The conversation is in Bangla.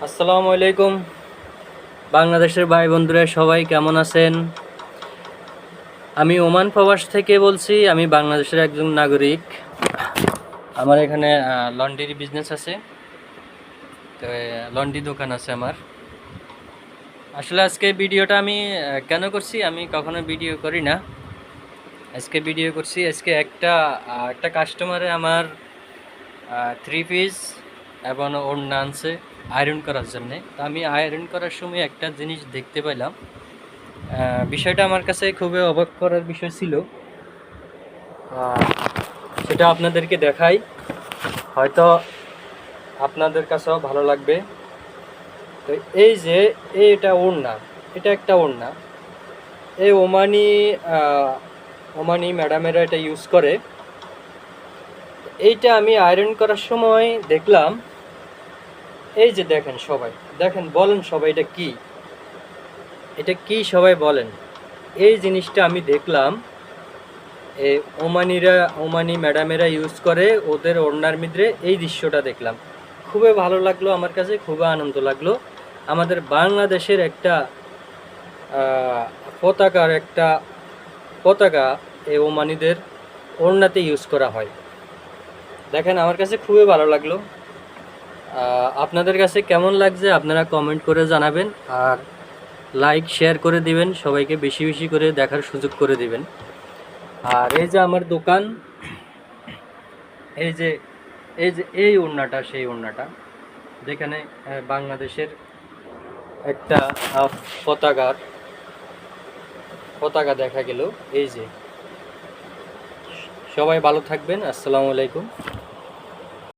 আসসালামু আলাইকুম। বাংলাদেশের ভাই বন্ধুরা সবাই কেমন আছেন? আমি ওমান প্রবাস থেকে বলছি। আমি বাংলাদেশের একজন নাগরিক। আমার এখানে লন্ড্রি বিজনেস আছে, তো লন্ড্রি দোকান আছে আমার। আসলে আজকে ভিডিওটা আমি কেন করছি, আমি কখনো ভিডিও করি না। আজকে ভিডিও করছি। আজকে একটা কাস্টমারে আমার থ্রি পিস এবং ওড়না আনছে আয়রন করার জন্যে। তো আমি আয়রন করার সময় একটা জিনিস দেখতে পেলাম। বিষয়টা আমার কাছে খুবই অবাক করার বিষয় ছিল। সেটা আপনাদেরকে দেখাই, হয়তো আপনাদের কাছেও ভালো লাগবে। তো এই যে এটা ওড়না, এটা একটা ওড়না। এই ওমানি ম্যাডামেরা এটা ইউজ করে। এইটা আমি আয়রন করার সময় দেখলাম। এই যে দেখেন, সবাই দেখেন, বলেন সবাই এটা কি, এটা কি সবাই বলেন। এই জিনিসটা আমি দেখলাম এই ওমানি ম্যাডামেরা ইউজ করে ওদের ওড়নার মধ্যে। এই দৃশ্যটা দেখলাম, খুবই ভালো লাগলো আমার কাছে, খুবই আনন্দ লাগলো। আমাদের বাংলাদেশের একটা পতাকা এই ওমানিদের ওড়নাতে ইউজ করা হয়। দেখেন, আমার কাছে খুবই ভালো লাগলো। আপনাদের কাছে কেমন লাগছে আপনারা কমেন্ট করে জানাবেন, আর লাইক শেয়ার করে দিবেন, সবাইকে বেশি বেশি করে দেখার সুযোগ করে দিবেন। আর এই যে আমার দোকান, এই যে এই ওড়নাটা, সেই ওড়নাটা যেখানে বাংলাদেশের একটা পতাকার পতাকা দেখা গেল। এই যে, সবাই ভালো থাকবেন। আসসালামু আলাইকুম।